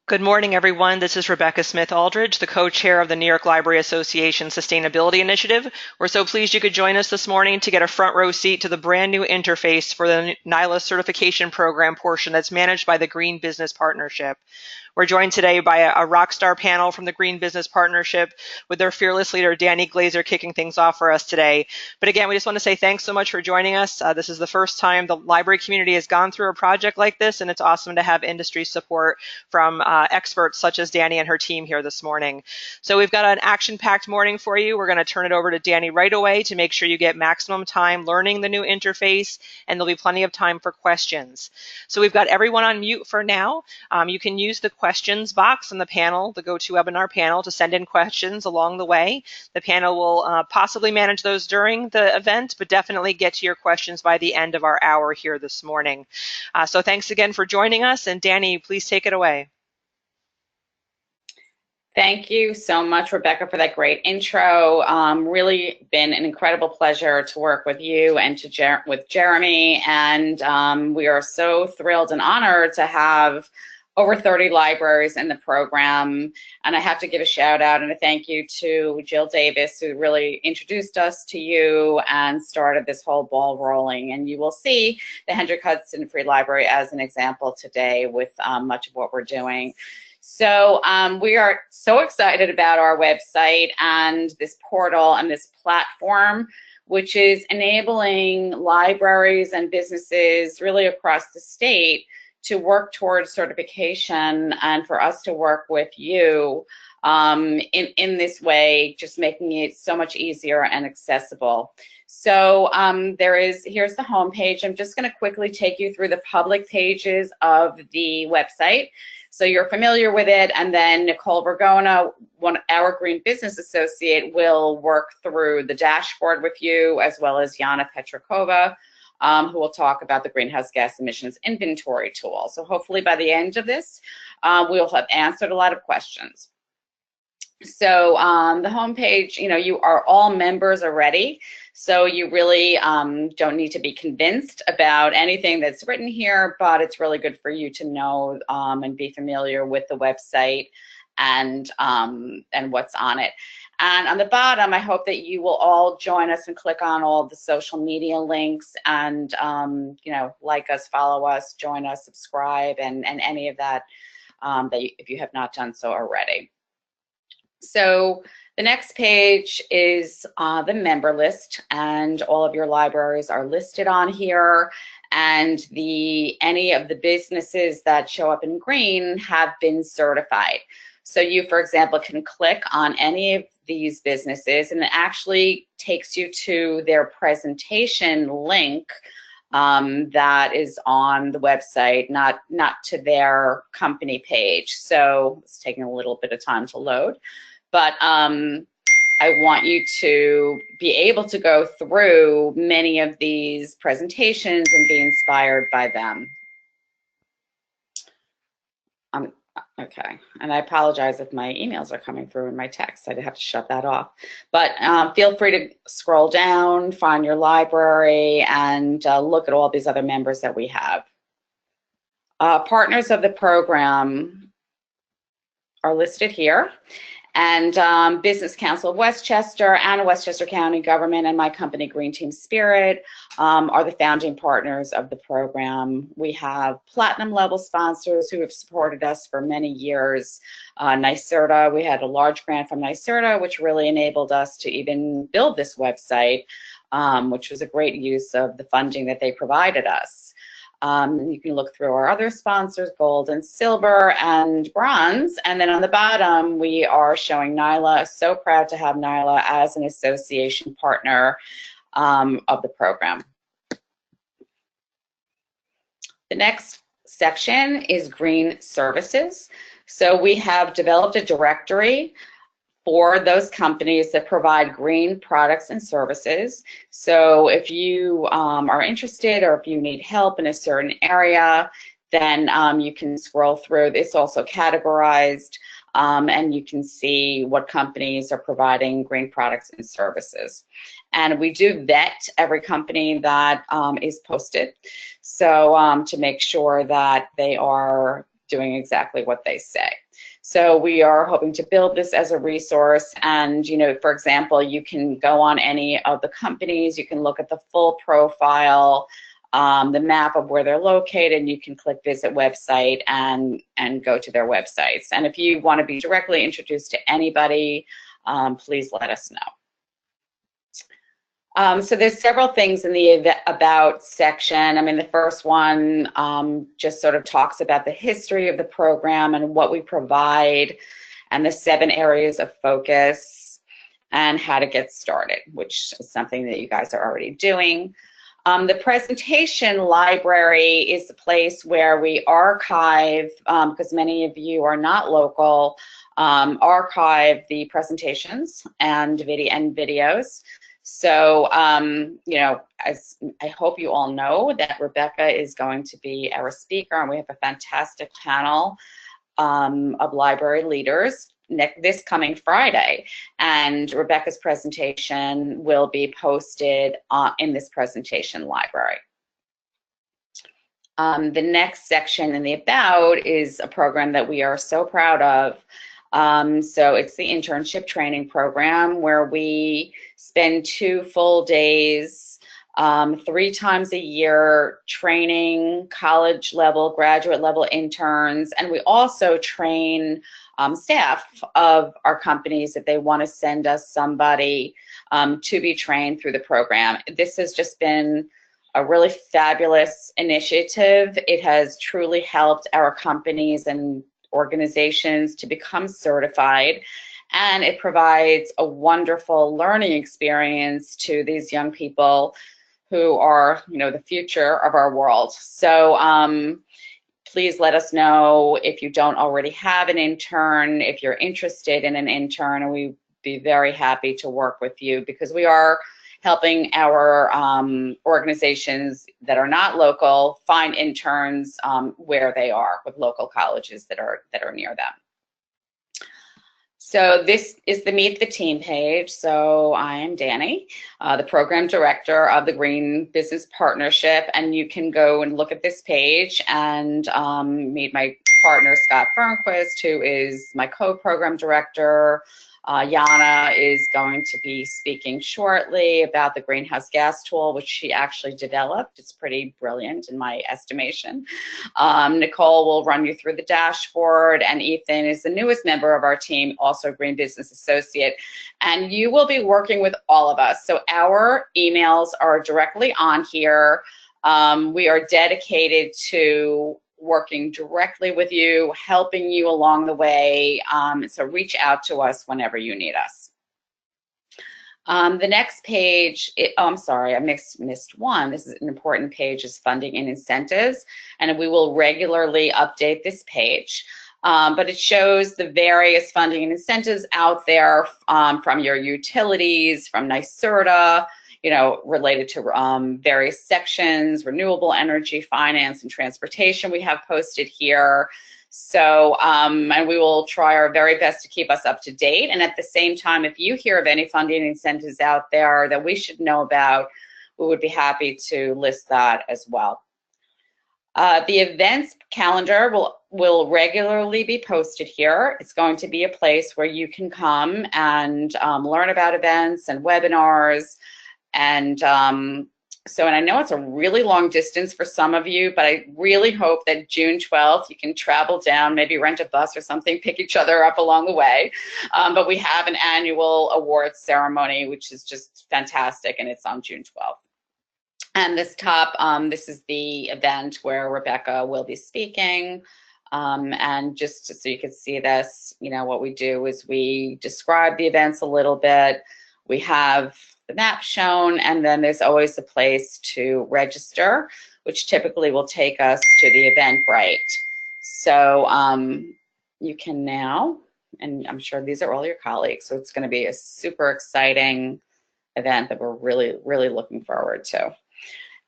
Good morning, everyone. This is Rebecca Smith Aldridge, the co-chair of the New York Library Association Sustainability Initiative. We're so pleased you could join us this morning to get a front row seat to the brand new interface for the NYLA certification program portion that's managed by the Green Business Partnership. We're joined today by a rock star panel from the Green Business Partnership with their fearless leader, Danny Glazer, kicking things off for us today. But again, we just want to say thanks so much for joining us. This is the first time the library community has gone through a project like this, and it's awesome to have industry support from experts such as Danny and her team here this morning. So we've got an action-packed morning for you. We're going to turn it over to Danny right away to make sure you get maximum time learning the new interface, and there'll be plenty of time for questions. So we've got everyone on mute for now. You can use the questions box in the panel, the GoToWebinar panel, to send in questions along the way. The panel will possibly manage those during the event, but definitely get to your questions by the end of our hour here this morning. So thanks again for joining us, and Danny, please take it away. Thank you so much, Rebecca, for that great intro. Really been an incredible pleasure to work with you and with Jeremy, and we are so thrilled and honored to have over 30 libraries in the program. And I have to give a shout out and a thank you to Jill Davis, who really introduced us to you and started this whole ball rolling. And you will see the Hendrick Hudson Free Library as an example today with much of what we're doing. So we are so excited about our website and this portal and this platform, which is enabling libraries and businesses really across the state to work towards certification and for us to work with you in this way, just making it so much easier and accessible. So here's the homepage. I'm just going to quickly take you through the public pages of the website, so you're familiar with it, and then Nicole Vergona, our Green Business Associate, will work through the dashboard with you, as well as Yana Petrakova, who will talk about the greenhouse gas emissions inventory tool. So hopefully by the end of this, we'll have answered a lot of questions. So on the homepage, you are all members already, so you really don't need to be convinced about anything that's written here, but it's really good for you to know and be familiar with the website and what's on it. And on the bottom, I hope that you will all join us and click on all the social media links and, like us, follow us, join us, subscribe, and any of that, if you have not done so already. So the next page is the member list, and all of your libraries are listed on here. And any of the businesses that show up in green have been certified. So you, for example, can click on any of these businesses, and it actually takes you to their presentation link that is on the website, not to their company page. So it's taking a little bit of time to load, but I want you to be able to go through many of these presentations and be inspired by them. Okay, and I apologize if my emails are coming through in my text. I have to shut that off. But feel free to scroll down, find your library, and look at all these other members that we have. Partners of the program are listed here. And Business Council of Westchester and Westchester County Government and my company, Green Team Spirit, are the founding partners of the program. We have platinum level sponsors who have supported us for many years. NYSERDA, we had a large grant from NYSERDA, which really enabled us to even build this website, which was a great use of the funding that they provided us. You can look through our other sponsors, gold and silver and bronze. And then on the bottom, we are showing NYLA. So proud to have NYLA as an association partner of the program. The next section is green services. So we have developed a directory for those companies that provide green products and services. So if you are interested or if you need help in a certain area, then you can scroll through. It's also categorized, and you can see what companies are providing green products and services. And we do vet every company that is posted, so to make sure that they are doing exactly what they say. So we are hoping to build this as a resource, and for example, you can go on any of the companies, you can look at the full profile, the map of where they're located, and you can click visit website and go to their websites. And if you want to be directly introduced to anybody, please let us know. So there's several things in the About section. I mean, the first one just sort of talks about the history of the program and what we provide, and the 7 areas of focus, and how to get started, which is something that you guys are already doing. The presentation library is the place where we archive, because many of you are not local, archive the presentations and videos. So, as I hope you all know, that Rebecca is going to be our speaker, and we have a fantastic panel of library leaders this coming Friday. And Rebecca's presentation will be posted in this presentation library. The next section in the About is a program that we are so proud of. So it's the internship training program, where we spend 2 full days, 3 times a year, training college level, graduate level interns, and we also train staff of our companies if they want to send us somebody to be trained through the program. This has just been a really fabulous initiative. It has truly helped our companies and organizations to become certified, and it provides a wonderful learning experience to these young people who are, the future of our world. So please let us know if you don't already have an intern, if you're interested in an intern, and we'd be very happy to work with you, because we are helping our organizations that are not local find interns where they are, with local colleges that are near them. So this is the Meet the Team page. So I am Danny, the program director of the Green Business Partnership, and you can go and look at this page and meet my partner, Scott Fernquist, who is my co-program director. Yana is going to be speaking shortly about the greenhouse gas tool, which she actually developed. It's pretty brilliant in my estimation. Nicole will run you through the dashboard, and Ethan is the newest member of our team, also Green Business Associate. And you will be working with all of us. So our emails are directly on here. We are dedicated to working directly with you, helping you along the way. So reach out to us whenever you need us. The next page, I'm sorry, I missed one. This is an important page, is funding and incentives, and we will regularly update this page. But it shows the various funding and incentives out there from your utilities, from NYSERDA, related to various sections, renewable energy, finance, and transportation we have posted here. So, and we will try our very best to keep us up to date. And at the same time, if you hear of any funding incentives out there that we should know about, we would be happy to list that as well. The events calendar will regularly be posted here. It's going to be a place where you can come and learn about events and webinars. And and I know it's a really long distance for some of you, but I really hope that June 12th you can travel down, maybe rent a bus or something, pick each other up along the way. But we have an annual awards ceremony, which is just fantastic, and it's on June 12th. And this is the event where Rebecca will be speaking. And just so you can see this, what we do is we describe the events a little bit. We have the map shown, and then there's always a place to register, which typically will take us to the Eventbrite. So you can now, and I'm sure these are all your colleagues, so it's going to be a super exciting event that we're really, really looking forward to.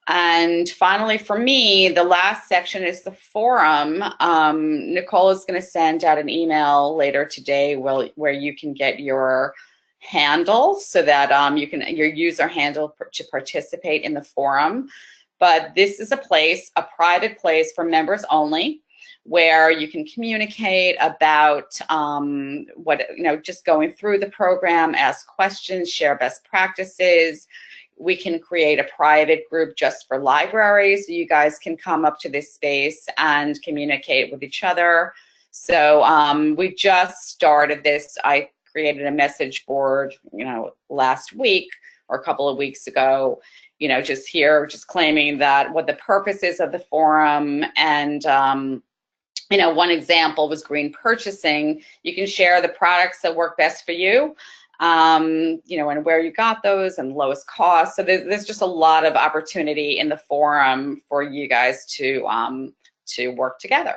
And finally, for me, the last section is the forum. Nicole is going to send out an email later today where you can get your handle, so that your user handle to participate in the forum. But this is a private place for members only, where you can communicate about just going through the program, ask questions, share best practices. We can create a private group just for libraries, so you guys can come up to this space and communicate with each other. So we just started this. I created a message board, last week or a couple of weeks ago, just claiming that what the purpose is of the forum. And one example was green purchasing. You can share the products that work best for you, and where you got those and lowest cost. So there's just a lot of opportunity in the forum for you guys to work together.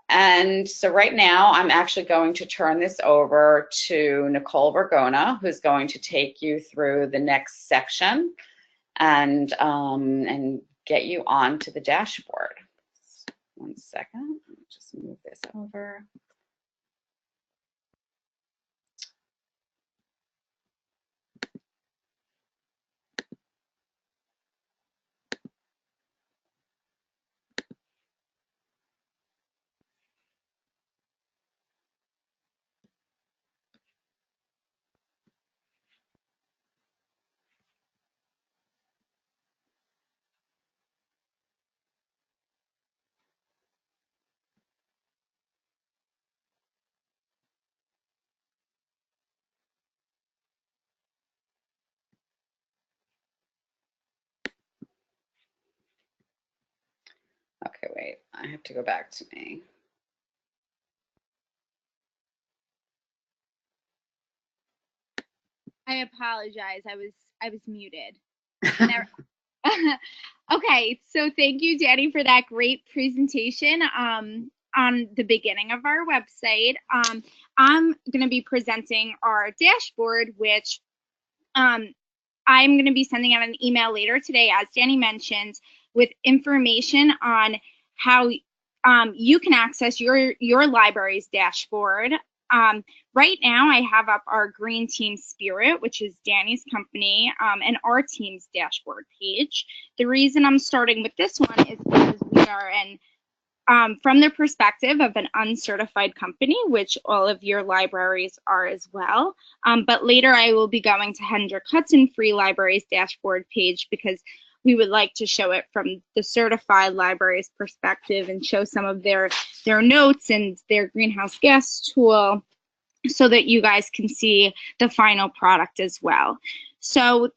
And so right now, I'm actually going to turn this over to Nicole Vergona, who's going to take you through the next section and get you onto the dashboard. 1 second, let me just move this over. Okay, wait, I have to go back to me. I apologize. I was muted. Okay, so thank you, Danny, for that great presentation on the beginning of our website. I'm going to be presenting our dashboard, which I'm going to be sending out an email later today, as Danny mentioned, with information on how you can access your library's dashboard. Right now, I have up our Green Team Spirit, which is Danny's company, and our team's dashboard page. The reason I'm starting with this one is because we are from the perspective of an uncertified company, which all of your libraries are as well. But later I will be going to Hendrick Hudson Free Library's dashboard page because we would like to show it from the certified library's perspective and show some of their notes and their greenhouse gas tool so that you guys can see the final product as well. So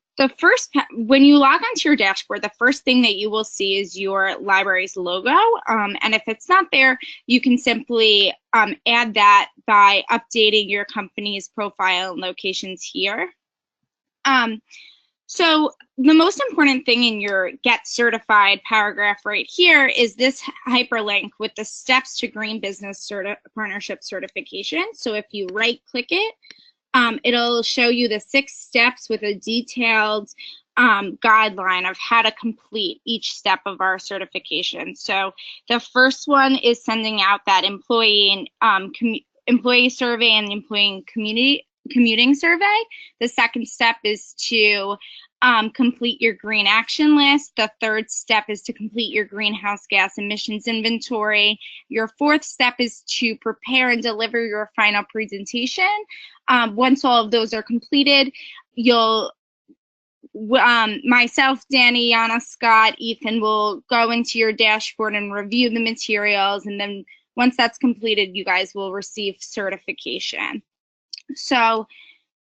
when you log onto your dashboard, the first thing that you will see is your library's logo. And if it's not there, you can simply add that by updating your company's profile and locations here. So the most important thing in your Get Certified paragraph right here is this hyperlink with the steps to Green Business Partnership certification. So if you right-click it, it'll show you the 6 steps with a detailed guideline of how to complete each step of our certification. So the first one is sending out that employee survey and employee commuting survey. The second step is to complete your green action list. The third step is to complete your greenhouse gas emissions inventory. Your fourth step is to prepare and deliver your final presentation. Once all of those are completed, you'll myself, Danny, Yana, Scott, Ethan will go into your dashboard and review the materials, and then once that's completed, you guys will receive certification. So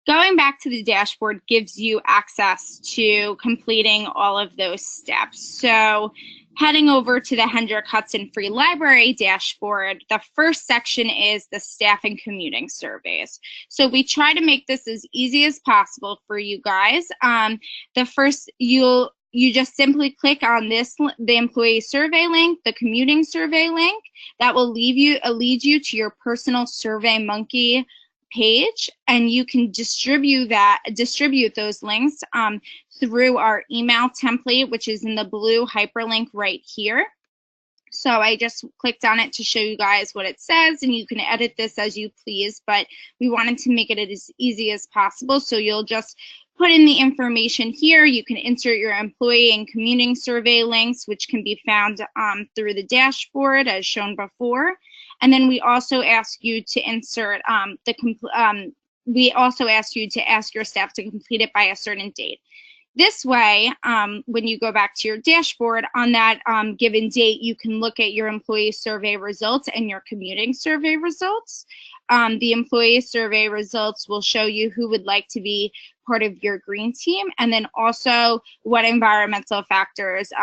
going back to the dashboard gives you access to completing all of those steps. So heading over to the Hendrick Hudson Free Library dashboard, the first section is the staff and commuting surveys. So we try to make this as easy as possible for you guys. The first, you just simply click on the employee survey link, the commuting survey link. That will lead you to your personal SurveyMonkey page, and you can distribute those links through our email template, which is in the blue hyperlink right here. So I just clicked on it to show you guys what it says, and you can edit this as you please, but we wanted to make it as easy as possible. So you'll just put in the information here. You can insert your employee and commuting survey links, which can be found through the dashboard as shown before. And then we also ask you to insert we also ask you to ask your staff to complete it by a certain date. This way, when you go back to your dashboard on that given date, you can look at your employee survey results and your commuting survey results. The employee survey results will show you who would like to be part of your green team, and then also what environmental factors,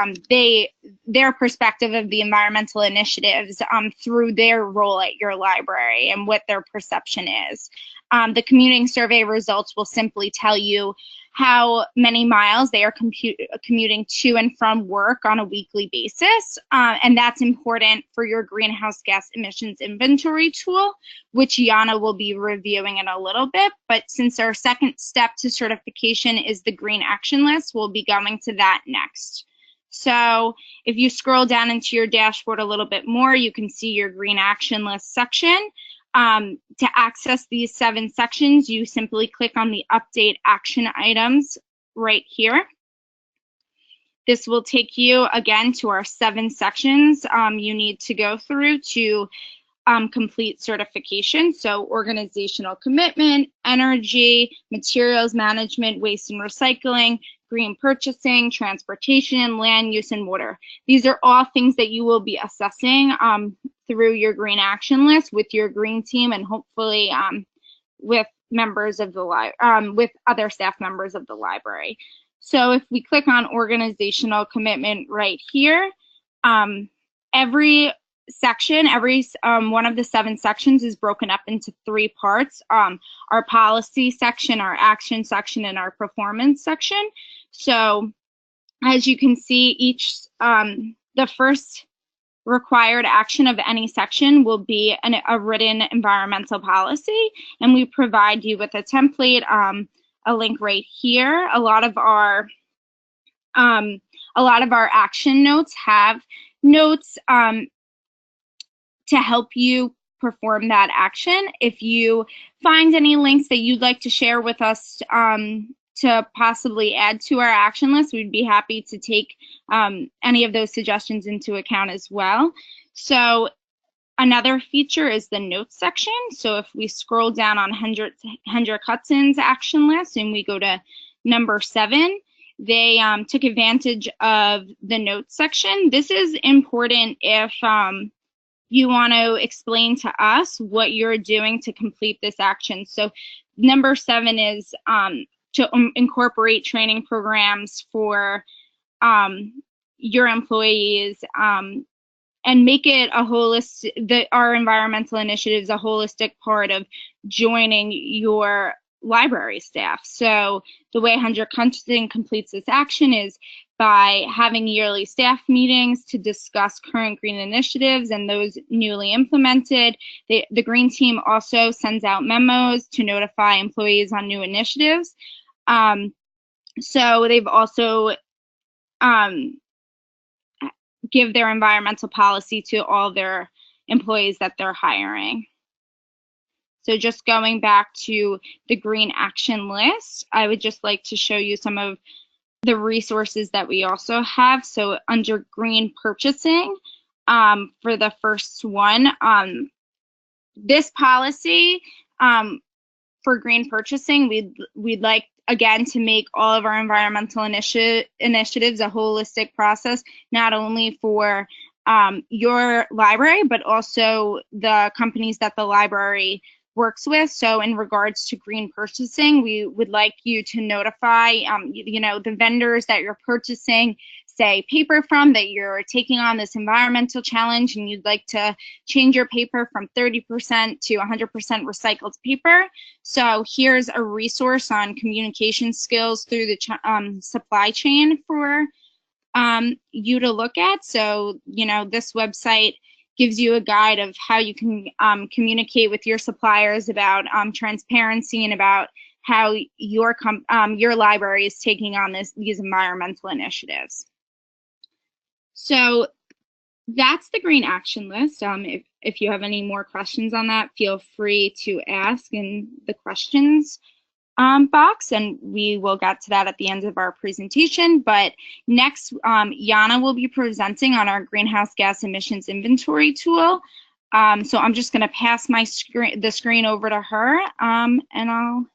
their perspective of the environmental initiatives through their role at your library and what their perception is. The commuting survey results will simply tell you how many miles they are commuting to and from work on a weekly basis. And that's important for your greenhouse gas emissions inventory tool, which Yana will be reviewing in a little bit. But since our second step to certification is the green action list, we'll be going to that next. So if you scroll down into your dashboard a little bit more, you can see your green action list section. To access these 7 sections, you simply click on the update action items right here. This will take you again to our 7 sections you need to go through to complete certification. So organizational commitment, energy, materials management, waste and recycling, green purchasing, transportation, land use, and water. These are all things that you will be assessing through your green action list with your green team, and hopefully with members of the with other staff members of the library. So if we click on organizational commitment right here, every section, one of the 7 sections is broken up into 3 parts. Our policy section, our action section, and our performance section. So as you can see, the first required action of any section will be a written environmental policy, and we provide you with a template, a link right here. A lot of our action notes have notes to help you perform that action. If you find any links that you'd like to share with us to possibly add to our action list, we'd be happy to take any of those suggestions into account as well. So another feature is the notes section. So if we scroll down on Hendrik Hudson's action list and we go to number 7, they took advantage of the notes section. This is important if you want to explain to us what you're doing to complete this action. So number 7 is to incorporate training programs for your employees and make it a our environmental initiatives a holistic part of joining your library staff. So the way Hendrik Hudson completes this action is by having yearly staff meetings to discuss current green initiatives and those newly implemented. The green team also sends out memos to notify employees on new initiatives. So they've also give their environmental policy to all their employees that they're hiring. So just going back to the green action list, I would just like to show you some of the resources that we also have. So under green purchasing, for the first one, this policy for green purchasing, we'd like, again, to make all of our environmental initiatives a holistic process, not only for your library, but also the companies that the library works with. So in regards to green purchasing, we would like you to notify the vendors that you're purchasing, say, paper from, that you're taking on this environmental challenge and you'd like to change your paper from 30% to 100% recycled paper. So here's a resource on communication skills through the supply chain for you to look at. So, this website gives you a guide of how you can communicate with your suppliers about transparency and about how your library is taking on these environmental initiatives. So that's the green action list. If you have any more questions on that, feel free to ask in the questions box, and we will get to that at the end of our presentation. But next, Yana will be presenting on our greenhouse gas emissions inventory tool. So I'm just going to pass the screen over to her, and I'll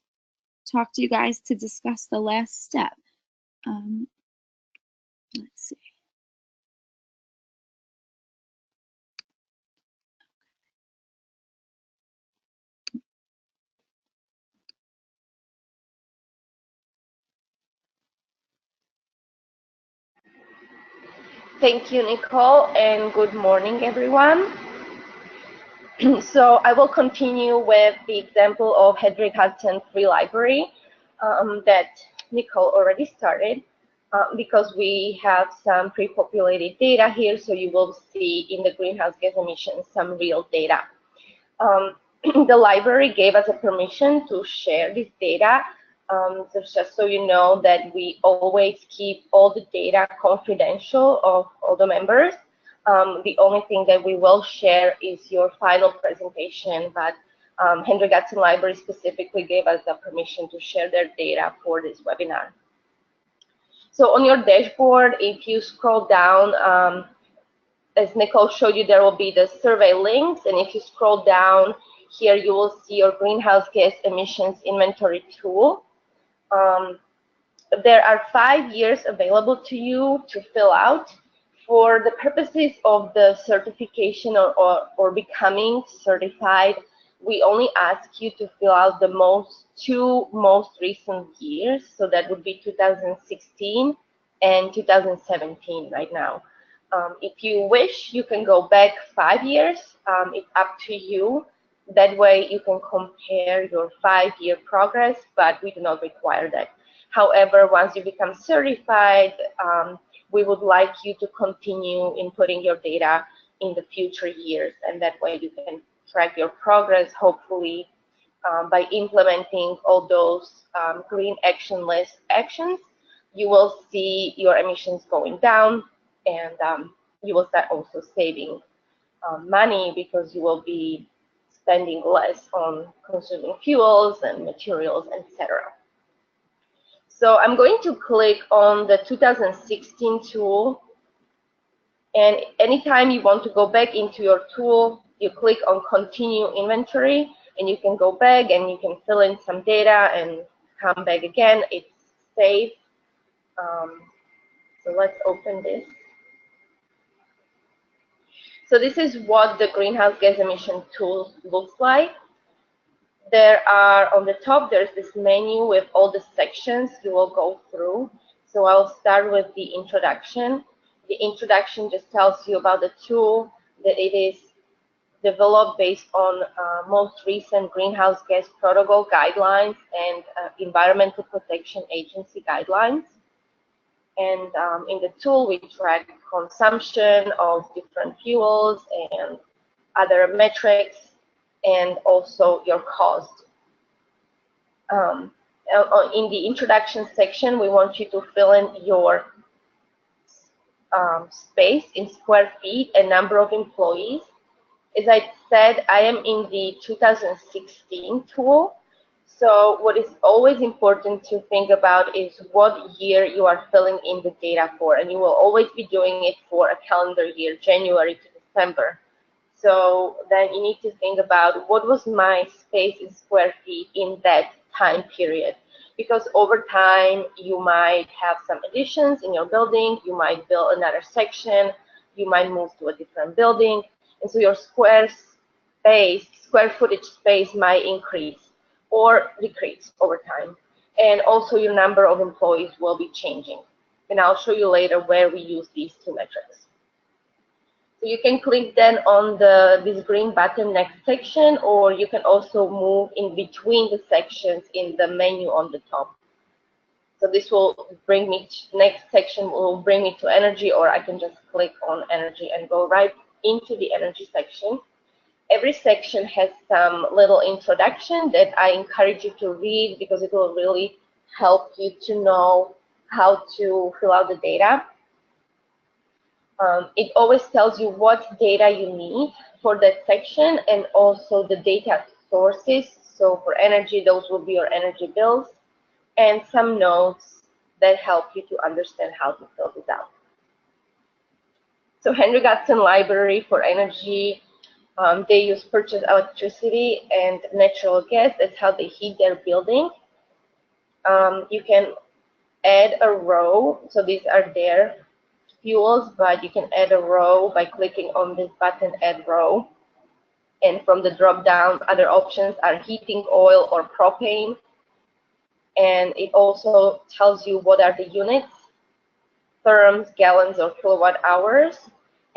talk to you guys to discuss the last step. Let's see. Thank you, Nicole, and good morning, everyone. So I will continue with the example of Hendrik Hudson Free Library that Nicole already started because we have some pre-populated data here, so you will see in the greenhouse gas emissions some real data. The library gave us a permission to share this data. Just so you know that we always keep all the data confidential of all the members. The only thing that we will share is your final presentation, but Hendrik Hudson Library specifically gave us the permission to share their data for this webinar. So on your dashboard, if you scroll down, as Nicole showed you, there will be the survey links, and if you scroll down here, you will see your greenhouse gas emissions inventory tool. There are 5 years available to you to fill out. For the purposes of the certification or becoming certified, we only ask you to fill out the two most recent years. So that would be 2016 and 2017 right now. If you wish, you can go back 5 years. It's up to you. That way you can compare your 5-year progress, but we do not require that. However, once you become certified, we would like you to continue inputting your data in the future years, and that way you can track your progress, hopefully, by implementing all those green action list actions. You will see your emissions going down, and you will start also saving money because you will be spending less on consuming fuels and materials, etc. So I'm going to click on the 2016 tool, and anytime you want to go back into your tool, you click on Continue Inventory, and you can go back and you can fill in some data and come back again. It's safe. So let's open this. So this is what the greenhouse gas emission tool looks like. There are, on the top, there's this menu with all the sections you will go through. So I'll start with the introduction. The introduction just tells you about the tool, that it is developed based on most recent greenhouse gas protocol guidelines and Environmental Protection Agency guidelines. And in the tool, we track consumption of different fuels and other metrics, and also your cost. In the introduction section, we want you to fill in your space in square feet and number of employees. As I said, I am in the 2016 tool. So what is always important to think about is what year you are filling in the data for, and you will always be doing it for a calendar year, January to December. So then you need to think about what was my space in square feet in that time period. Because over time, you might have some additions in your building, you might build another section, you might move to a different building, and so your square footage space might increase or decrease over time. And also your number of employees will be changing. And I'll show you later where we use these two metrics. So you can click then on this green button, next section, or you can also move in between the sections in the menu on the top. So this will bring me, next section will bring me to energy, or I can just click on energy and go right into the energy section. Every section has some little introduction that I encourage you to read because it will really help you to know how to fill out the data. It always tells you what data you need for that section and also the data sources. So for energy, those will be your energy bills, and some notes that help you to understand how to fill this out. So Henry Hudson Library for energy, they use purchased electricity and natural gas. That's how they heat their building. You can add a row. So these are their fuels, but you can add a row by clicking on this button, Add Row. And from the drop down, other options are heating oil or propane. And it also tells you what are the units, therms, gallons, or kilowatt hours.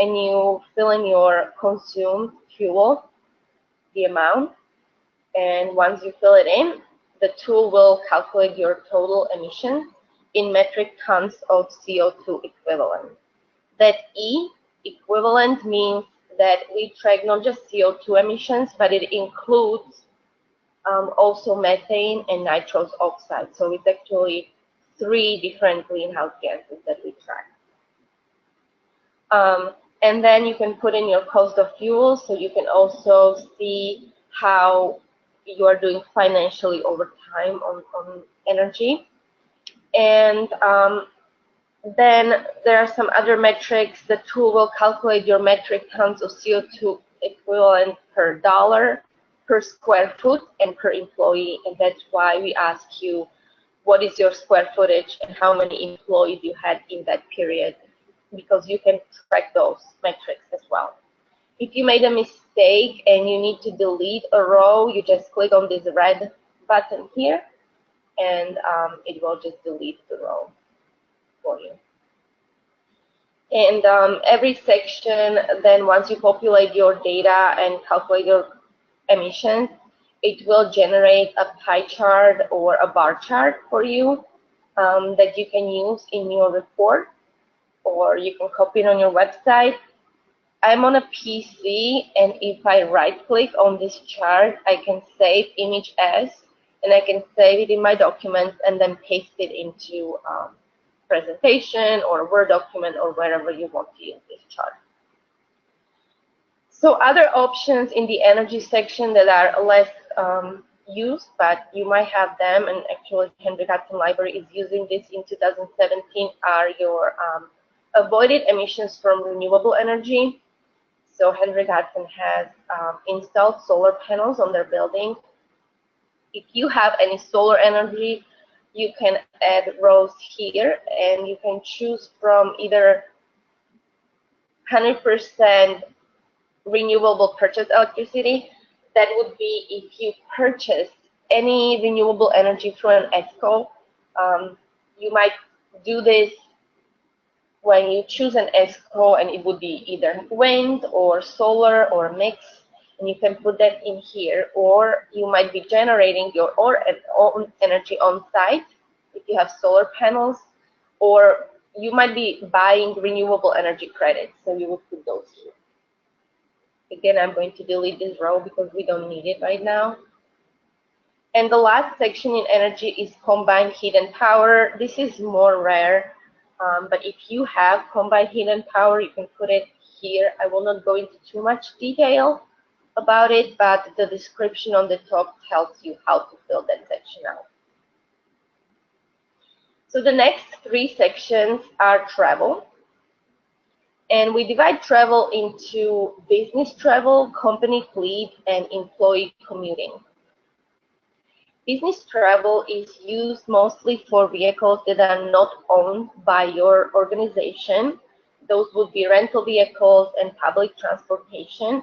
And you fill in your consumed fuel, the amount. And once you fill it in, the tool will calculate your total emissions in metric tons of CO2 equivalent. That E, equivalent, means that we track not just CO2 emissions, but it includes also methane and nitrous oxide. So it's actually 3 different greenhouse gases that we track. And then you can put in your cost of fuel, so you can also see how you are doing financially over time on energy. And then there are some other metrics. The tool will calculate your metric tons of CO2 equivalent per dollar, per square foot, and per employee. And that's why we ask you what is your square footage and how many employees you had in that period, because you can track those metrics as well. If you made a mistake and you need to delete a row, you just click on this red button here, and it will just delete the row for you. And every section, then once you populate your data and calculate your emissions, it will generate a pie chart or a bar chart for you that you can use in your report, or you can copy it on your website. I'm on a PC, and if I right-click on this chart, I can save image as, and I can save it in my documents and then paste it into presentation or Word document or wherever you want to use this chart. So other options in the energy section that are less used, but you might have them, and actually Henry Hudson Library is using this in 2017, are your avoided emissions from renewable energy. So Henry Hudson has installed solar panels on their building. If you have any solar energy, you can add rows here, and you can choose from either 100% renewable purchased electricity. That would be if you purchase any renewable energy through an ESCO. You might do this when you choose an ESCO, and it would be either wind or solar or mix, and you can put that in here. Or you might be generating your own energy on site if you have solar panels, or you might be buying renewable energy credits, so you would put those here. Again, I'm going to delete this row because we don't need it right now. And the last section in energy is combined heat and power. This is more rare, but if you have combined heat and power, you can put it here. I will not go into too much detail about it, but the description on the top tells you how to fill that section out. So the next 3 sections are travel. And we divide travel into business travel, company fleet, and employee commuting. Business travel is used mostly for vehicles that are not owned by your organization. Those would be rental vehicles and public transportation.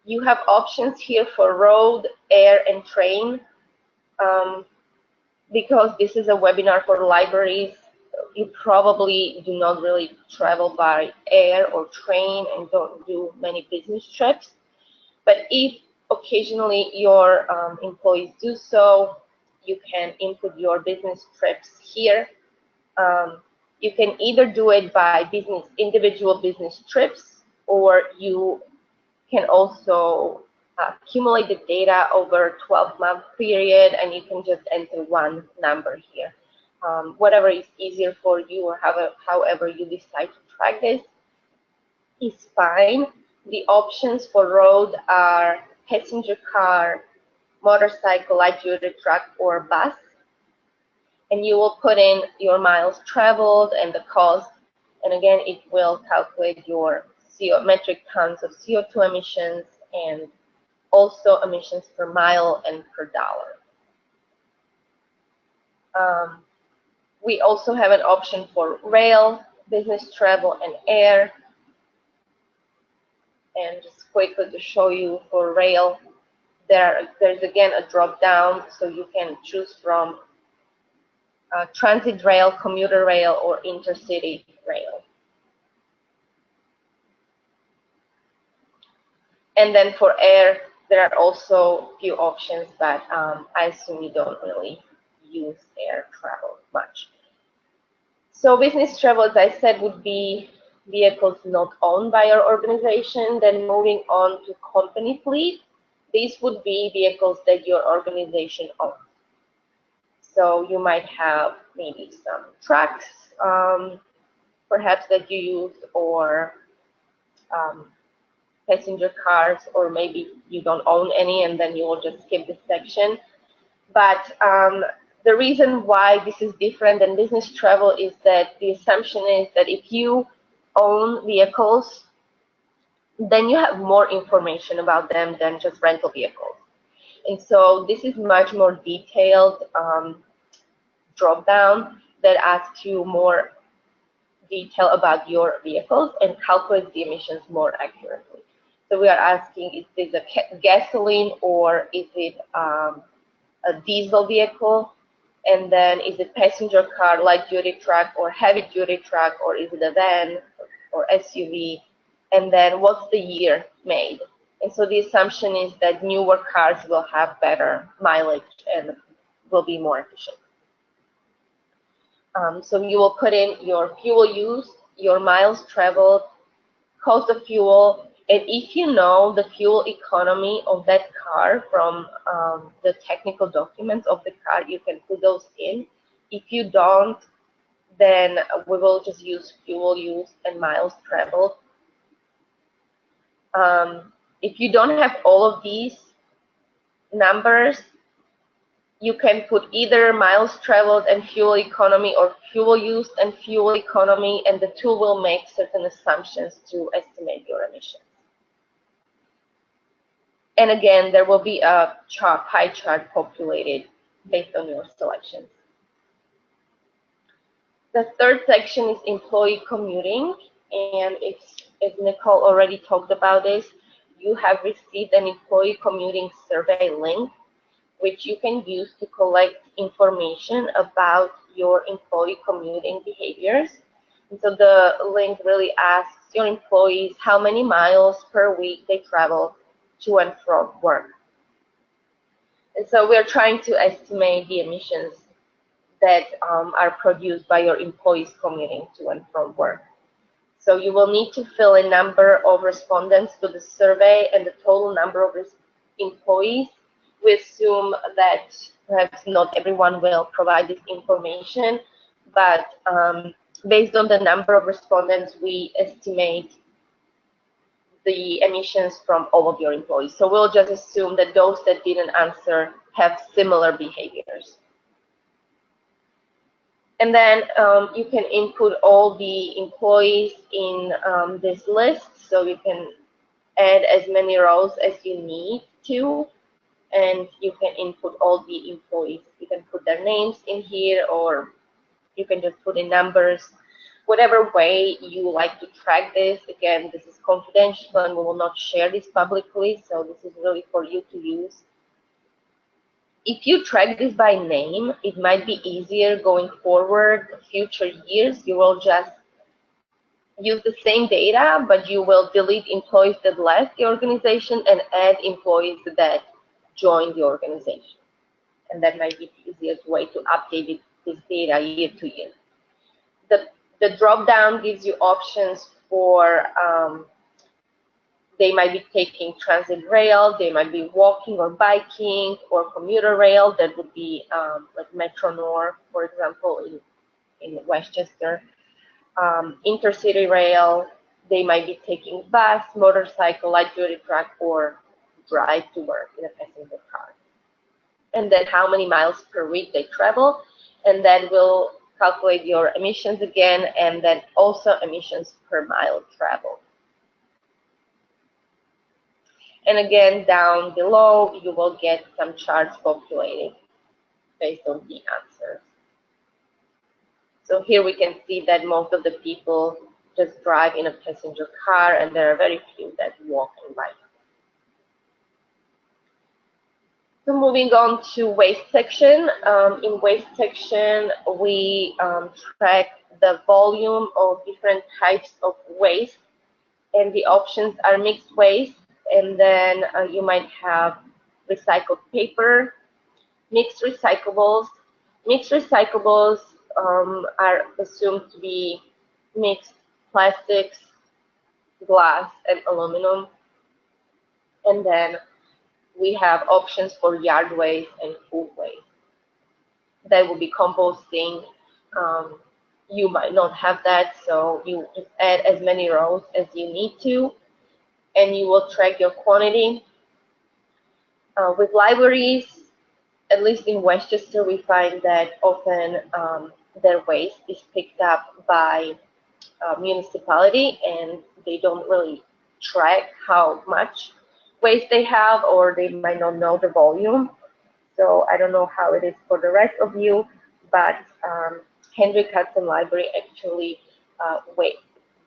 You have options here for road, air, and train. Because this is a webinar for libraries, you probably do not really travel by air or train and don't do many business trips. But if occasionally your employees do so, you can input your business trips here. You can either do it by individual business trips, or you can also accumulate the data over a 12-month period, and you can just enter one number here. Whatever is easier for you, or however you decide to track this is fine. The options for road are passenger car, motorcycle, light-duty truck, or bus. And you will put in your miles traveled and the cost. And again, it will calculate your metric tons of CO2 emissions and also emissions per mile and per dollar. We also have an option for rail, business travel, and air. And just quickly to show you for rail, there's again a drop down, so you can choose from transit rail, commuter rail, or intercity rail. And then for air, there are also a few options, but I assume you don't really use air travel much. So business travel, as I said, would be vehicles not owned by your organization. Then moving on to company fleet, these would be vehicles that your organization owns. So you might have maybe some trucks, perhaps that you use, or passenger cars, or maybe you don't own any and then you will just skip this section. But the reason why this is different than business travel is that the assumption is that if you own vehicles, then you have more information about them than just rental vehicles. And so this is much more detailed drop down that asks you more detail about your vehicles and calculates the emissions more accurately. So we are asking, is this a gasoline or is it a diesel vehicle? And then is it passenger car, light duty truck, or heavy duty truck, or is it a van or SUV? And then what's the year made? And so the assumption is that newer cars will have better mileage and will be more efficient. So you will put in your fuel use, your miles traveled, cost of fuel, and if you know the fuel economy of that car from the technical documents of the car, you can put those in. If you don't, then we will just use fuel use and miles traveled. If you don't have all of these numbers, you can put either miles traveled and fuel economy or fuel use and fuel economy, and the tool will make certain assumptions to estimate your emissions. And again, there will be a pie chart populated based on your selections. The third section is employee commuting, and as Nicole already talked about this, you have received an employee commuting survey link, which you can use to collect information about your employee commuting behaviors. And so the link really asks your employees how many miles per week they travel to and from work. And so we're trying to estimate the emissions that are produced by your employees commuting to and from work. So you will need to fill a number of respondents to the survey and the total number of employees. We assume that perhaps not everyone will provide this information, but based on the number of respondents, we estimate the emissions from all of your employees. So we'll just assume that those that didn't answer have similar behaviors. And then you can input all the employees in this list, so you can add as many rows as you need to, and you can input all the employees. You can put their names in here, or you can just put in numbers. Whatever way you like to track this. Again, this is confidential and we will not share this publicly, so this is really for you to use. If you track this by name, it might be easier going forward, future years. You will just use the same data, but you will delete employees that left the organization and add employees that joined the organization. And that might be the easiest way to update this data year to year. The drop-down gives you options for, they might be taking transit rail, they might be walking or biking, or commuter rail. That would be like Metro North, for example, in Westchester. Intercity rail, they might be taking bus, motorcycle, light duty truck, or drive to work in a passenger car. and then how many miles per week they travel, and then we'll calculate your emissions again, and then also emissions per mile traveled. And again, down below, you will get some charts populated based on the answers. So here we can see that most of the people just drive in a passenger car, and there are very few that walk and bike. So moving on to waste section. In waste section, we track the volume of different types of waste, and the options are mixed waste, and then you might have recycled paper, mixed recyclables. Mixed recyclables are assumed to be mixed plastics, glass, and aluminum. And then we have options for yard waste and food waste. That will be composting. You might not have that, so you just add as many rows as you need to, and you will track your quantity. With libraries, at least in Westchester, we find that often their waste is picked up by municipality, and they don't really track how much waste they have, or they might not know the volume. So I don't know how it is for the rest of you, but Henry Hudson Library actually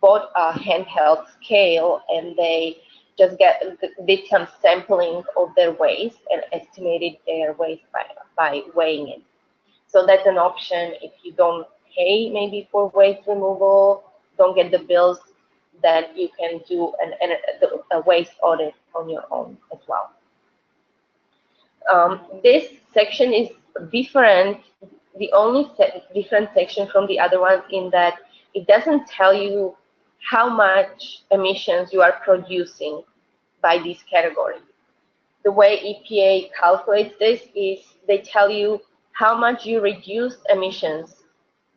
bought a handheld scale, and they just did some sampling of their waste and estimated their waste by weighing it. So that's an option if you don't pay maybe for waste removal, don't get the bills, then you can do a waste audit on your own as well. This section is different, the only different section from the other ones in that it doesn't tell you how much emissions you are producing by these categories. The way EPA calculates this is they tell you how much you reduce emissions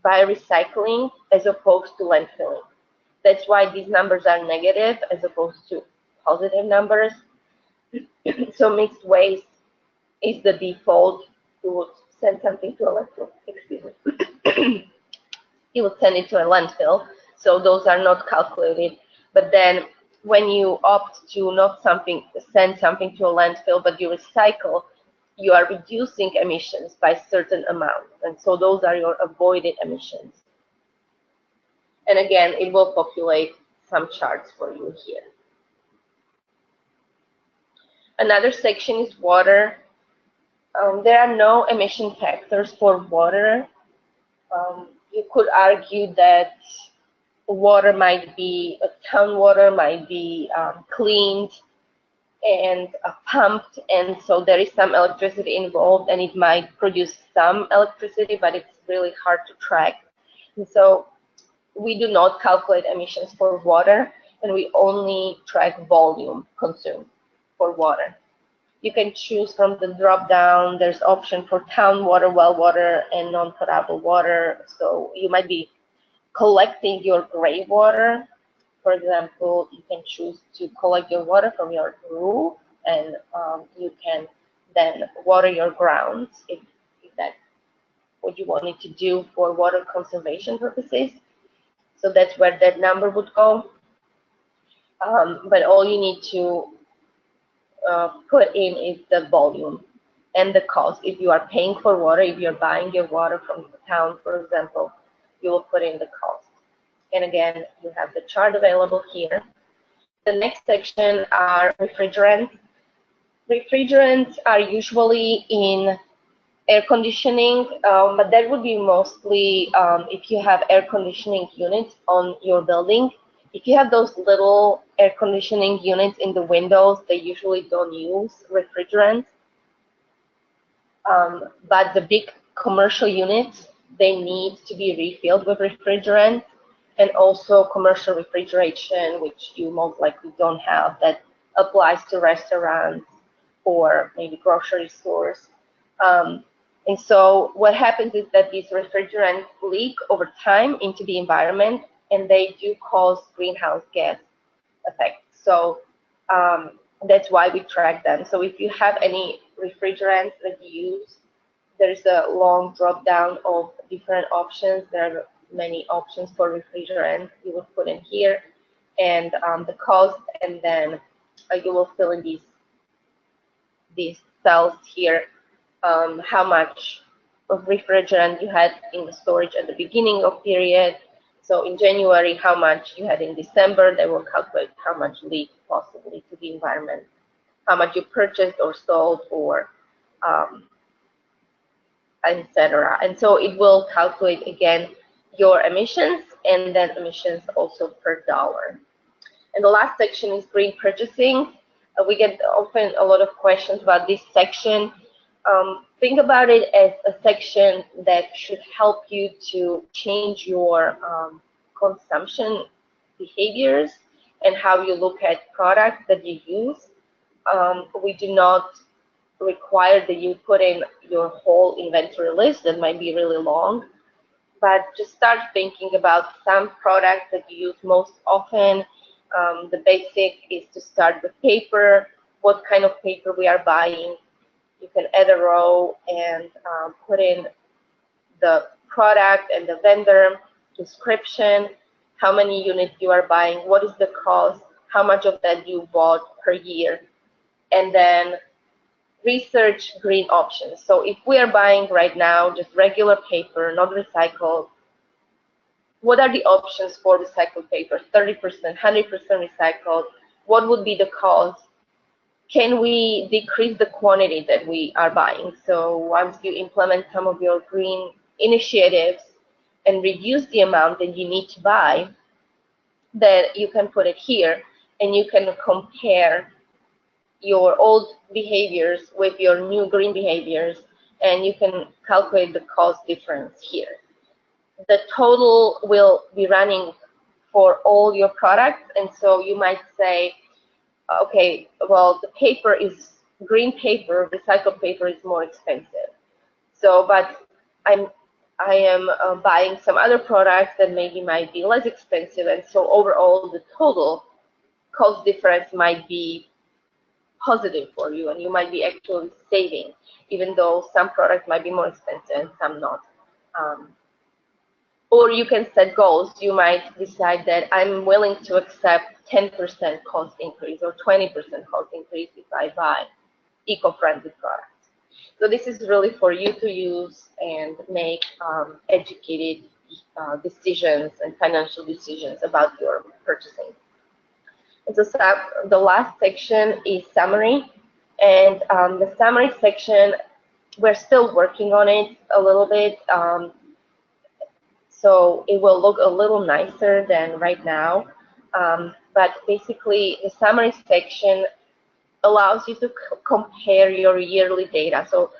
by recycling as opposed to landfilling. That's why these numbers are negative as opposed to positive numbers. So mixed waste is the default. You would send something to a landfill, excuse me. You would send it to a landfill, so those are not calculated. But then when you opt to not send something to a landfill, but you recycle, you are reducing emissions by a certain amount. And so those are your avoided emissions. And again, it will populate some charts for you here. Another section is water. There are no emission factors for water. You could argue that water might be, town water might be cleaned and pumped, and so there is some electricity involved, and it might produce some electricity, but it's really hard to track. And so we do not calculate emissions for water, and we only track volume consumed for water. You can choose from the drop-down. There's option for town water, well water, and non-potable water. So you might be collecting your gray water. For example, you can choose to collect your water from your roof, and you can then water your grounds if that's what you wanted to do for water conservation purposes. So that's where that number would go. But all you need to put in is the volume and the cost. If you are paying for water, if you're buying your water from the town, for example, you will put in the cost. And again, you have the chart available here. The next section are refrigerants. Refrigerants are usually in air conditioning, but that would be mostly if you have air conditioning units on your building. If you have those little air conditioning units in the windows, they usually don't use refrigerants. But the big commercial units, they need to be refilled with refrigerant, and also commercial refrigeration, which you most likely don't have, that applies to restaurants or maybe grocery stores. And so what happens is that these refrigerants leak over time into the environment, and they do cause greenhouse gas effects. So that's why we track them. So if you have any refrigerants that you use. There's a long drop down of different options. There are many options for refrigerant you will put in here, and the cost, and then you will fill in these cells here, how much of refrigerant you had in the storage at the beginning of period. So in January, how much you had in December. They will calculate how much leaked possibly to the environment, how much you purchased or sold, or etc. And so it will calculate again your emissions, and then emissions also per dollar. And the last section is green purchasing. We get often a lot of questions about this section. Think about it as a section that should help you to change your consumption behaviors and how you look at products that you use. We do not require that you put in your whole inventory list. That might be really long, but just start thinking about some products that you use most often. The basic is to start with paper, what kind of paper we are buying. You can add a row and put in the product and the vendor, description, how many units you are buying, what is the cost, how much of that you bought per year, and then research green options. So if we are buying right now just regular paper, not recycled, what are the options for recycled paper? 30%, 100% recycled. What would be the cost? Can we decrease the quantity that we are buying? So once you implement some of your green initiatives and reduce the amount that you need to buy, then you can put it here, and you can compare your old behaviors with your new green behaviors, and you can calculate the cost difference here. The total will be running for all your products, and so you might say, okay, well, the paper is green paper, recycled paper is more expensive. So, but I am buying some other products that maybe might be less expensive, and so overall the total cost difference might be positive for you, and you might be actually saving, even though some products might be more expensive and some not. Or you can set goals. You might decide that I'm willing to accept 10% cost increase or 20% cost increase if I buy eco-friendly products. So this is really for you to use and make educated decisions and financial decisions about your purchasing. And so the last section is summary. And the summary section, we're still working on it a little bit. So it will look a little nicer than right now. But basically, the summary section allows you to compare your yearly data. So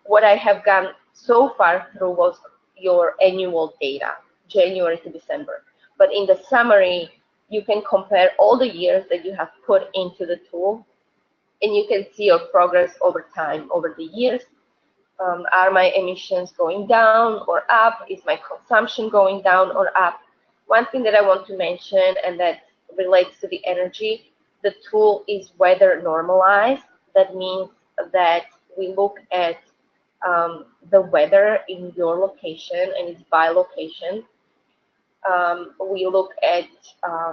what I have gone so far through was your annual data, January to December. But in the summary, you can compare all the years that you have put into the tool, and you can see your progress over time, over the years. Are my emissions going down or up? Is my consumption going down or up? One thing that I want to mention, and that relates to the energy, the tool is weather normalized. That means that we look at the weather in your location, and it's by location. We look at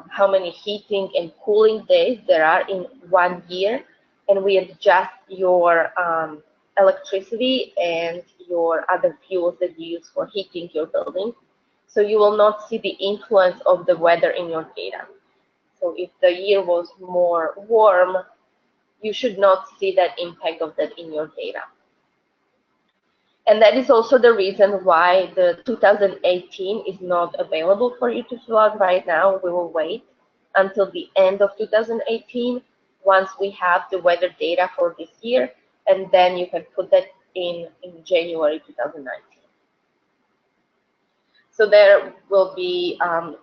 how many heating and cooling days there are in 1 year, and we adjust your electricity and your other fuels that you use for heating your building. So you will not see the influence of the weather in your data. So if the year was more warm, you should not see that impact of that in your data. And that is also the reason why the 2018 is not available for you to fill out right now. We will wait until the end of 2018 once we have the weather data for this year, and then you can put that in January 2019. So there will be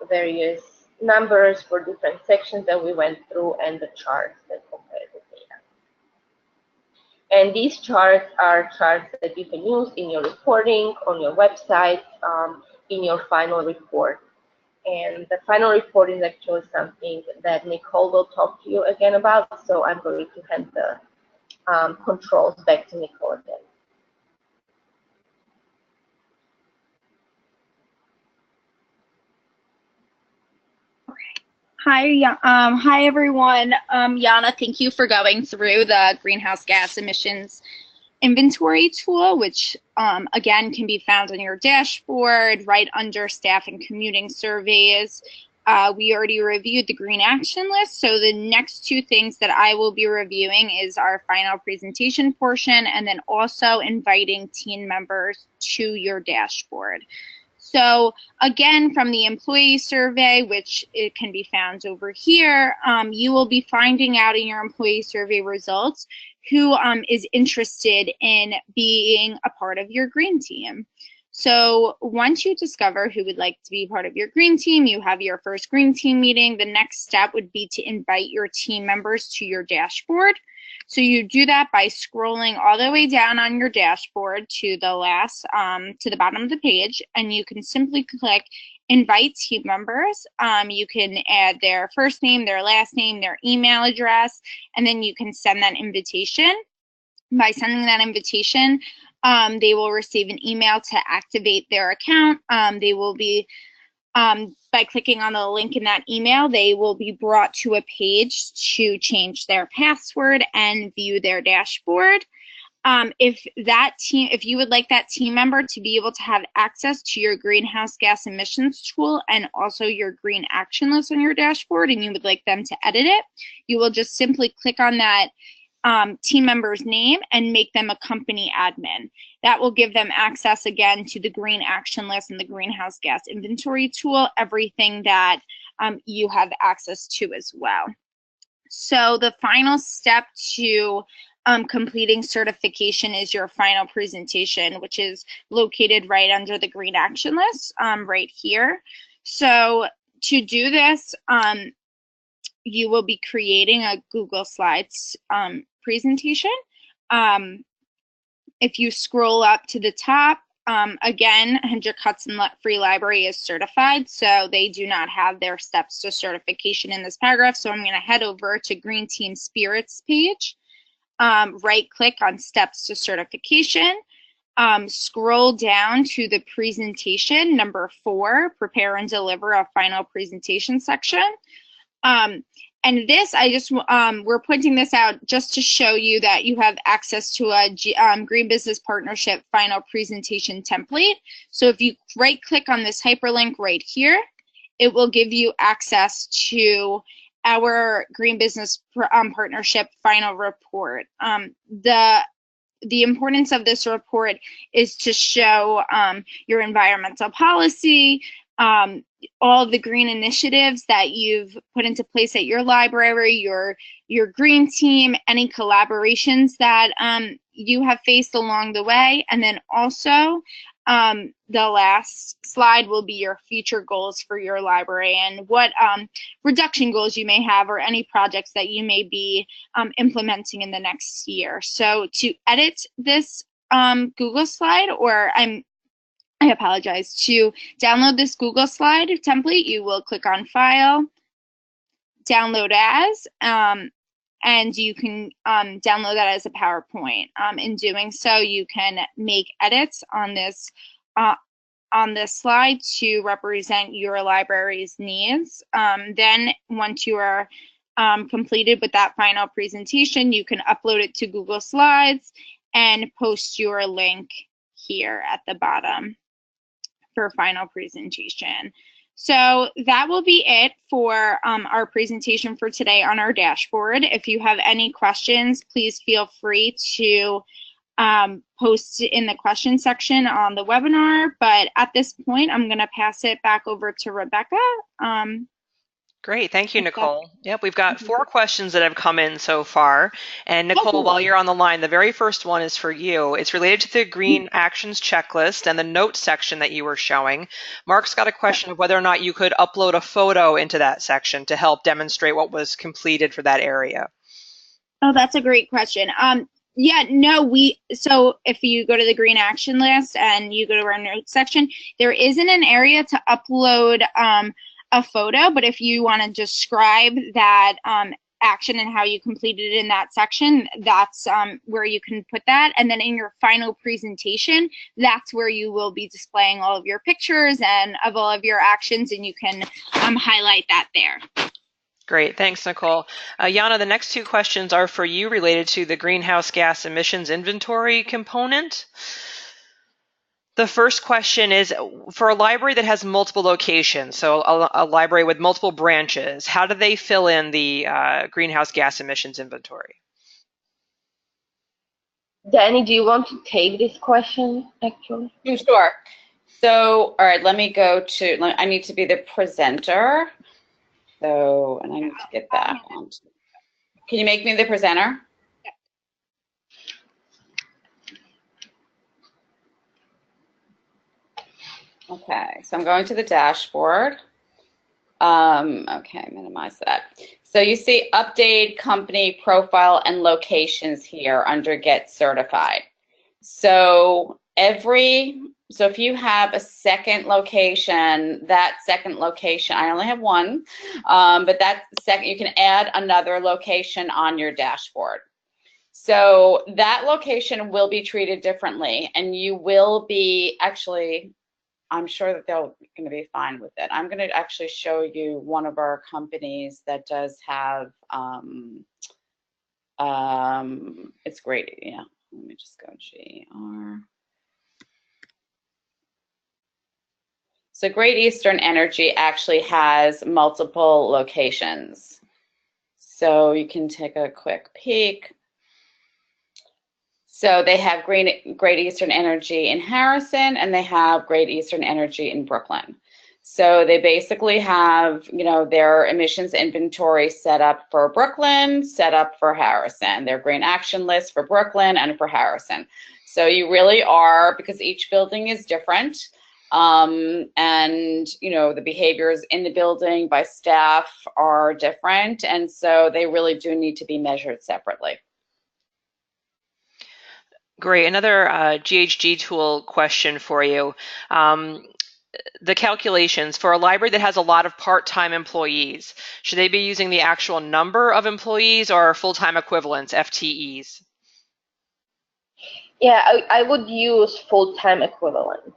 various numbers for different sections that we went through, and the charts that compare the data. And these charts are charts that you can use in your reporting, on your website, in your final report. And the final report is actually something that Nicole will talk to you again about, so I'm going to hand the controls back to Nicole again. Hi everyone. Yana, thank you for going through the greenhouse gas emissions inventory tool, which again can be found on your dashboard right under staff and commuting surveys. We already reviewed the green action list, so the next two things that I will be reviewing is our final presentation portion, and then also inviting team members to your dashboard. So again, from the employee survey, which it can be found over here, you will be finding out in your employee survey results who is interested in being a part of your green team. So once you discover who would like to be part of your green team, you have your first green team meeting. The next step would be to invite your team members to your dashboard. So you do that by scrolling all the way down on your dashboard to the last, to the bottom of the page, and you can simply click invite team members. You can add their first name, their last name, their email address, and then you can send that invitation. By sending that invitation, they will receive an email to activate their account. They will be, by clicking on the link in that email, they will be brought to a page to change their password and view their dashboard. If you would like that team member to be able to have access to your greenhouse gas emissions tool and also your green action list on your dashboard, and you would like them to edit it, you will just simply click on that team member's name and make them a company admin. That will give them access again to the green action list and the greenhouse gas inventory tool, everything that you have access to as well. So the final step to completing certification is your final presentation, which is located right under the green action list right here. So to do this, you will be creating a Google Slides presentation. If you scroll up to the top, again, Hendrick Hudson Free Library is certified, so they do not have their steps to certification in this paragraph. So I'm going to head over to Green Team Spirits page, right click on Steps to Certification, scroll down to the presentation number 4, Prepare and Deliver a Final Presentation section. And this, we're pointing this out just to show you that you have access to a Green Business Partnership final presentation template. So if you right click on this hyperlink right here, it will give you access to our Green Business Partnership final report. The importance of this report is to show your environmental policy, all of the green initiatives that you've put into place at your library, your green team, any collaborations that you have faced along the way, and then also the last slide will be your future goals for your library and what reduction goals you may have or any projects that you may be implementing in the next year. So to edit this Google slide, or I apologize, to download this Google slide template, you will click on File, Download As, and you can download that as a PowerPoint. In doing so, you can make edits on this slide to represent your library's needs. Then once you are completed with that final presentation, you can upload it to Google Slides and post your link here at the bottom for final presentation. So that will be it for our presentation for today on our dashboard. If you have any questions, please feel free to post in the question section on the webinar. But at this point, I'm going to pass it back over to Rebecca. Great. Thank you, Nicole. Yep, we've got 4 questions that have come in so far. And Nicole, while you're on the line, the very first one is for you. It's related to the Green Actions Checklist and the notes section that you were showing. Mark's got a question of whether or not you could upload a photo into that section to help demonstrate what was completed for that area. Oh, that's a great question. Yeah, no, so if you go to the Green Action List and you go to our notes section, there isn't an area to upload a photo, but if you want to describe that action and how you completed it in that section, that's where you can put that. And then in your final presentation, that's where you will be displaying all of your pictures and of all of your actions, and you can highlight that there. Great, thanks, Nicole. Jana, the next two questions are for you related to the greenhouse gas emissions inventory component. The first question is, for a library that has multiple locations, so a library with multiple branches, how do they fill in the greenhouse gas emissions inventory? Danny, do you want to take this question, actually? Sure. So, all right, let me go to, I need to be the presenter. So, and I need to get that on. Can you make me the presenter? Okay, so I'm going to the dashboard. Okay, minimize that. So you see update company profile and locations here under get certified. So if you have a second location, that second location, I only have one, but that second, you can add another location on your dashboard. So that location will be treated differently, and you will be actually, I'm sure that they're going to be fine with it. I'm going to actually show you one of our companies that does have, it's great, yeah. Let me just go GR. So Great Eastern Energy actually has multiple locations. So you can take a quick peek. So they have Great Eastern Energy in Harrison, and they have Great Eastern Energy in Brooklyn. So they basically have, you know, their emissions inventory set up for Brooklyn, set up for Harrison, their green action list for Brooklyn and for Harrison. So you really are, because each building is different, and, you know, the behaviors in the building by staff are different, and so they really do need to be measured separately. Great. Another GHG tool question for you. The calculations for a library that has a lot of part-time employees, should they be using the actual number of employees or full-time equivalents, FTEs? Yeah, I would use full-time equivalent.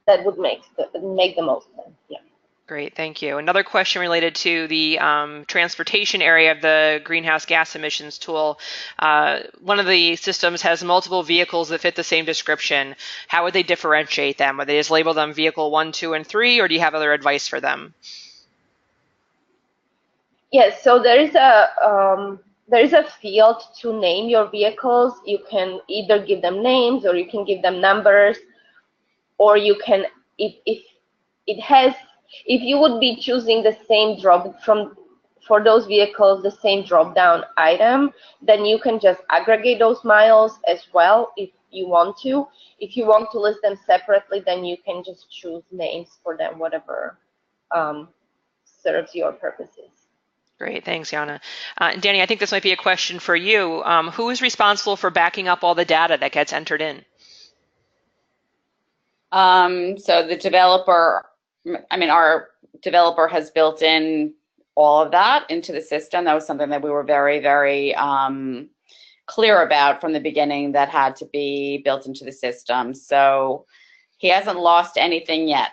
That would make the most sense, yeah. Great, thank you. Another question related to the transportation area of the greenhouse gas emissions tool. One of the systems has multiple vehicles that fit the same description. How would they differentiate them? Would they just label them vehicle 1, 2, and 3, or do you have other advice for them? Yes, so there is a field to name your vehicles. You can either give them names, or you can give them numbers, or you can, if you would be choosing the same for those vehicles, the same drop-down item, then you can just aggregate those miles as well if you want to. If you want to list them separately, then you can just choose names for them, whatever serves your purposes. Great, thanks, Jana. Danny, I think this might be a question for you. Who is responsible for backing up all the data that gets entered in? So the developer, I mean, our developer has built in all of that into the system. That was something that we were very, very clear about from the beginning, that had to be built into the system. So he hasn't lost anything yet.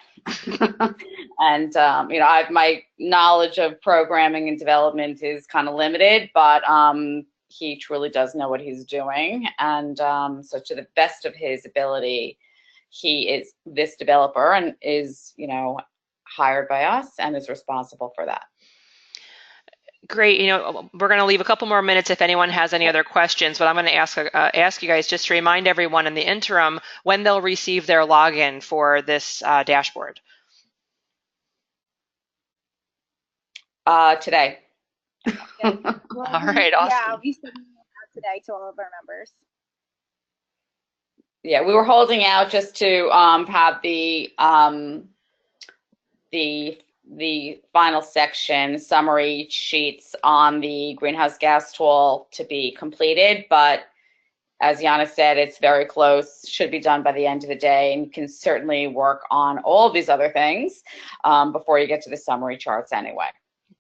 And, you know, my knowledge of programming and development is kind of limited, but he truly does know what he's doing. And so to the best of his ability, he is this developer and is, you know, hired by us and is responsible for that. Great. You know, we're going to leave a couple more minutes if anyone has any other questions, but I'm going to ask you guys just to remind everyone in the interim when they'll receive their login for this dashboard. Today. All right, awesome. Yeah, I'll be sending it out today to all of our members. Yeah, we were holding out just to have the final section summary sheets on the greenhouse gas tool to be completed, but as Jana said, it's very close, should be done by the end of the day, and you can certainly work on all of these other things before you get to the summary charts anyway.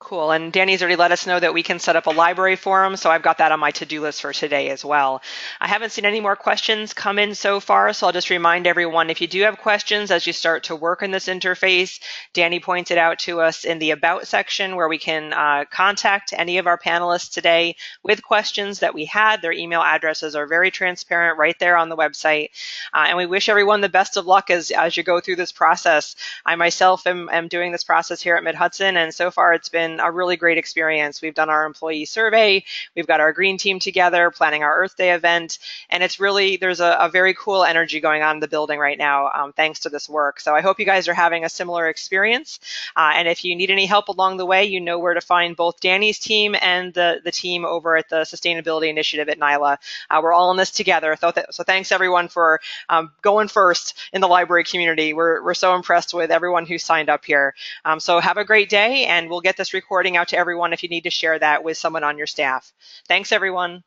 Cool. And Danny's already let us know that we can set up a library forum, so I've got that on my to-do list for today as well. I haven't seen any more questions come in so far, so I'll just remind everyone, if you do have questions as you start to work in this interface, Danny pointed out to us in the About section where we can contact any of our panelists today with questions that we had. Their email addresses are very transparent right there on the website. And we wish everyone the best of luck as you go through this process. I myself am doing this process here at Mid-Hudson, and so far it's been a really great experience. We've done our employee survey, we've got our green team together, planning our Earth Day event, and it's really, there's a very cool energy going on in the building right now thanks to this work. So I hope you guys are having a similar experience. And if you need any help along the way, you know where to find both Danny's team and the team over at the Sustainability Initiative at NYLA. We're all in this together. So thanks everyone for going first in the library community. We're so impressed with everyone who signed up here. So have a great day, and we'll get this recording out to everyone if you need to share that with someone on your staff. Thanks, everyone.